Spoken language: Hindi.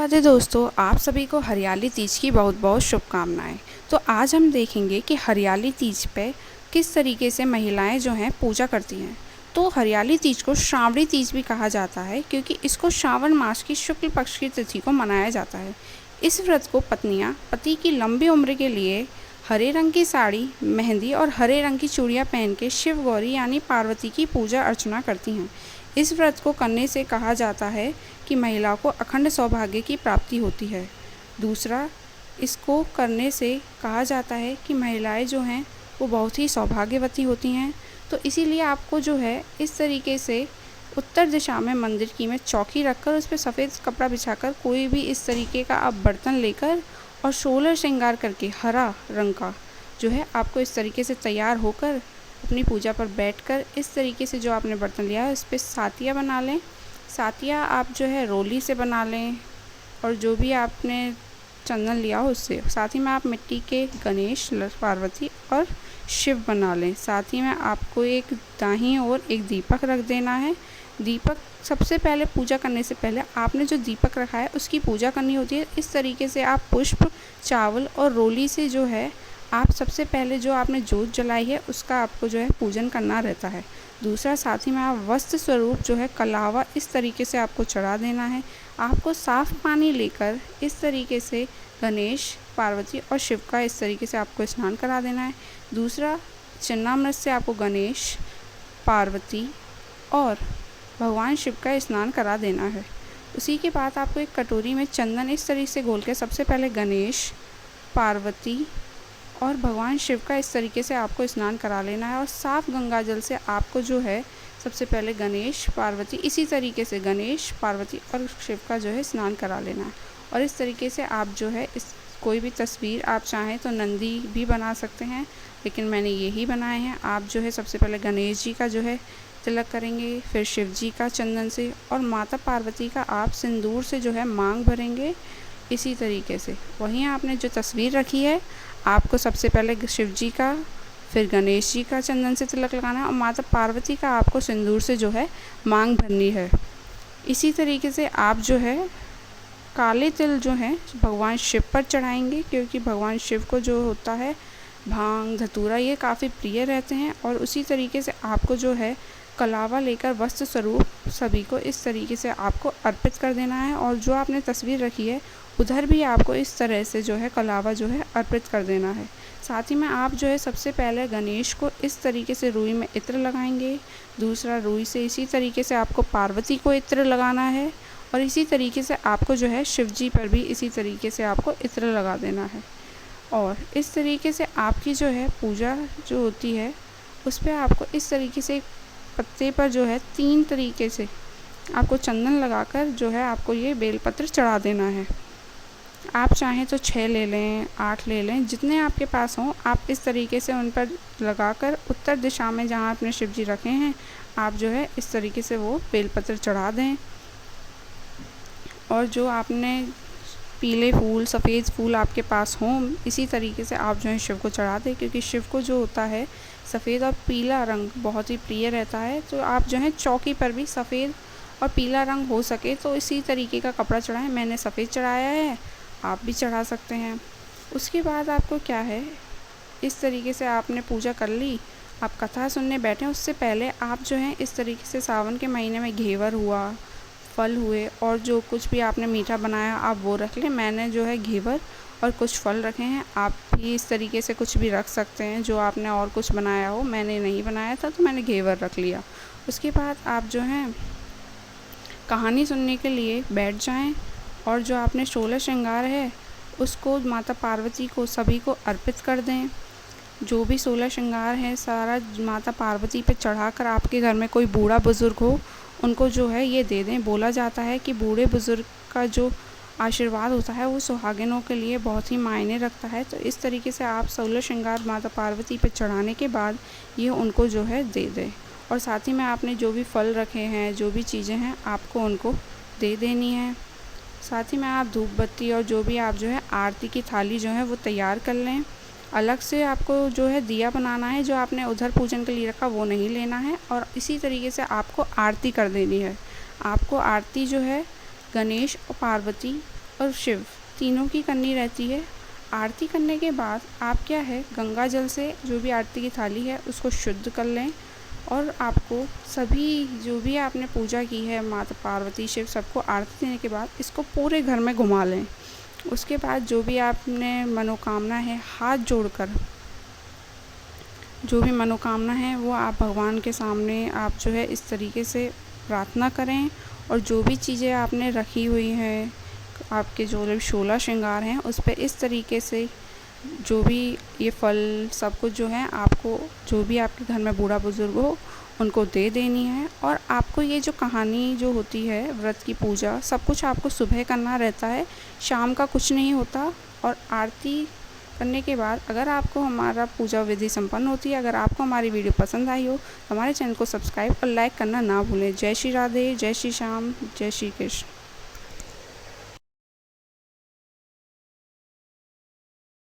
राधे दोस्तों, आप सभी को हरियाली तीज की बहुत बहुत शुभकामनाएं। तो आज हम देखेंगे कि हरियाली तीज पे किस तरीके से महिलाएं जो हैं पूजा करती हैं। तो हरियाली तीज को श्रावणी तीज भी कहा जाता है क्योंकि इसको श्रावण मास की शुक्ल पक्ष की तिथि को मनाया जाता है। इस व्रत को पत्नियां पति की लंबी उम्र के लिए हरे रंग की साड़ी, मेहंदी और हरे रंग की चूड़ियाँ पहन के शिव गौरी यानी पार्वती की पूजा अर्चना करती हैं। इस व्रत को करने से कहा जाता है कि महिला को अखंड सौभाग्य की प्राप्ति होती है। दूसरा, इसको करने से कहा जाता है कि महिलाएं जो हैं वो बहुत ही सौभाग्यवती होती हैं। तो इसीलिए आपको जो है इस तरीके से उत्तर दिशा में मंदिर की में चौकी रखकर उस पर सफ़ेद कपड़ा बिछाकर कोई भी इस तरीके का आप बर्तन लेकर और 16 श्रृंगार करके हरा रंग का जो है आपको इस तरीके से तैयार होकर अपनी पूजा पर बैठकर इस तरीके से जो आपने बर्तन लिया है उस पर सातिया बना लें। सातिया आप जो है रोली से बना लें और जो भी आपने चंदन लिया हो उससे। साथ ही में आप मिट्टी के गणेश, पार्वती और शिव बना लें। साथ ही में आपको एक दाहिनी ओर एक दीपक रख देना है। दीपक सबसे पहले पूजा करने से पहले आपने जो दीपक रखा है उसकी पूजा करनी होती है। इस तरीके से आप पुष्प, चावल और रोली से जो है आप सबसे पहले जो आपने जोत जलाई है उसका आपको जो है पूजन करना रहता है। दूसरा, साथ ही में आप वस्त्र स्वरूप जो है कलावा इस तरीके से आपको चढ़ा देना है। आपको साफ़ पानी लेकर इस तरीके से गणेश, पार्वती और शिव का इस तरीके से आपको स्नान करा देना है। दूसरा, चन्नामृत से आपको गणेश, पार्वती और भगवान शिव का स्नान करा देना है। उसी के बाद आपको एक कटोरी में चंदन इस तरीके से घोल के सबसे पहले गणेश, पार्वती और भगवान शिव का इस तरीके से आपको स्नान करा लेना है। और साफ़ गंगा जल से आपको जो है सबसे पहले गणेश, पार्वती, इसी तरीके से गणेश, पार्वती और शिव का जो है स्नान करा लेना है। और इस तरीके से आप जो है इस कोई भी तस्वीर आप चाहें तो नंदी भी बना सकते हैं, लेकिन मैंने यही बनाए हैं। आप जो है सबसे पहले गणेश जी का जो है तिलक करेंगे, फिर शिव जी का चंदन से और माता पार्वती का आप सिंदूर से जो है मांग भरेंगे इसी तरीके से। वहीं आपने जो तस्वीर रखी है आपको सबसे पहले शिव जी का, फिर गणेश जी का चंदन से तिलक लगाना है और माता पार्वती का आपको सिंदूर से जो है मांग भरनी है। इसी तरीके से आप जो है काले तिल जो है भगवान शिव पर चढ़ाएंगे क्योंकि भगवान शिव को जो होता है भांग, धतूरा ये काफ़ी प्रिय रहते हैं। और उसी तरीके से आपको जो है कलावा लेकर वस्त्र स्वरूप सभी को इस तरीके से आपको अर्पित कर देना है। और जो आपने तस्वीर रखी है उधर भी आपको इस तरह से जो है कलावा जो है अर्पित कर देना है। साथ ही में आप जो है सबसे पहले गणेश को इस तरीके से रुई में इत्र लगाएंगे। दूसरा, रुई से इसी तरीके से आपको पार्वती को इत्र लगाना है और इसी तरीके से आपको जो है शिव जी पर भी इसी तरीके से आपको इत्र लगा देना है। और इस तरीके से आपकी जो है पूजा जो होती है उस पर आपको इस तरीके से पत्ते पर जो है 3 तरीके से आपको चंदन लगाकर जो है आपको ये बेलपत्र चढ़ा देना है। आप चाहें तो 6 ले लें, 8 ले लें, जितने आपके पास हों आप इस तरीके से उन पर लगाकर उत्तर दिशा में जहाँ आपने शिव जी रखे हैं आप जो है इस तरीके से वो बेलपत्र चढ़ा दें। और जो आपने पीले फूल, सफ़ेद फूल आपके पास हों इसी तरीके से आप जो है शिव को चढ़ा दें क्योंकि शिव को जो होता है सफ़ेद और पीला रंग बहुत ही प्रिय रहता है। तो आप जो है चौकी पर भी सफ़ेद और पीला रंग हो सके तो इसी तरीके का कपड़ा चढ़ाएं। मैंने सफ़ेद चढ़ाया है, आप भी चढ़ा सकते हैं। उसके बाद आपको क्या है, इस तरीके से आपने पूजा कर ली, आप कथा सुनने बैठें उससे पहले आप जो है इस तरीके से सावन के महीने में घेवर हुआ, फल हुए और जो कुछ भी आपने मीठा बनाया आप वो रख लें। मैंने जो है घेवर और कुछ फल रखे हैं, आप भी इस तरीके से कुछ भी रख सकते हैं जो आपने और कुछ बनाया हो। मैंने नहीं बनाया था तो मैंने घेवर रख लिया। उसके बाद आप जो है कहानी सुनने के लिए बैठ जाएं और जो आपने 16 श्रृंगार है उसको माता पार्वती को सभी को अर्पित कर दें। जो भी 16 श्रृंगार है सारा माता पार्वती पे चढ़ाकर आपके घर में कोई बूढ़ा बुज़ुर्ग हो उनको जो है ये दे दें। बोला जाता है कि बूढ़े बुज़ुर्ग का जो आशीर्वाद होता है वो सुहागिनों के लिए बहुत ही मायने रखता है। तो इस तरीके से आप 16 श्रृंगार माता पार्वती पे चढ़ाने के बाद ये उनको जो है दे दें। और साथ ही में आपने जो भी फल रखे हैं, जो भी चीज़ें हैं आपको उनको दे देनी है। साथ ही में आप धूप बत्ती और जो भी आप जो है आरती की थाली जो है वो तैयार कर लें। अलग से आपको जो है दिया बनाना है, जो आपने उधर पूजन के लिए रखा वो नहीं लेना है। और इसी तरीके से आपको आरती कर देनी है। आपको आरती जो है गणेश और पार्वती और शिव तीनों की करनी रहती है। आरती करने के बाद आप क्या है, गंगा जल से जो भी आरती की थाली है उसको शुद्ध कर लें और आपको सभी जो भी आपने पूजा की है, माता पार्वती शिव सबको आरती देने के बाद इसको पूरे घर में घुमा लें। उसके बाद जो भी आपने मनोकामना है, हाथ जोड़कर जो भी मनोकामना है वो आप भगवान के सामने आप जो है इस तरीके से प्रार्थना करें। और जो भी चीज़ें आपने रखी हुई हैं, आपके जो भी 16 श्रृंगार हैं, उस पे इस तरीके से जो भी ये फल सब कुछ जो है आपको, जो भी आपके घर में बूढ़ा बुज़ुर्ग हो उनको दे देनी है। और आपको ये जो कहानी जो होती है, व्रत की पूजा सब कुछ आपको सुबह करना रहता है, शाम का कुछ नहीं होता। और आरती करने के बाद अगर आपको हमारा पूजा विधि संपन्न होती है, अगर आपको हमारी वीडियो पसंद आई हो तो हमारे चैनल को सब्सक्राइब और लाइक करना ना भूलें। जय श्री राधे, जय श्री श्याम, जय श्री कृष्ण।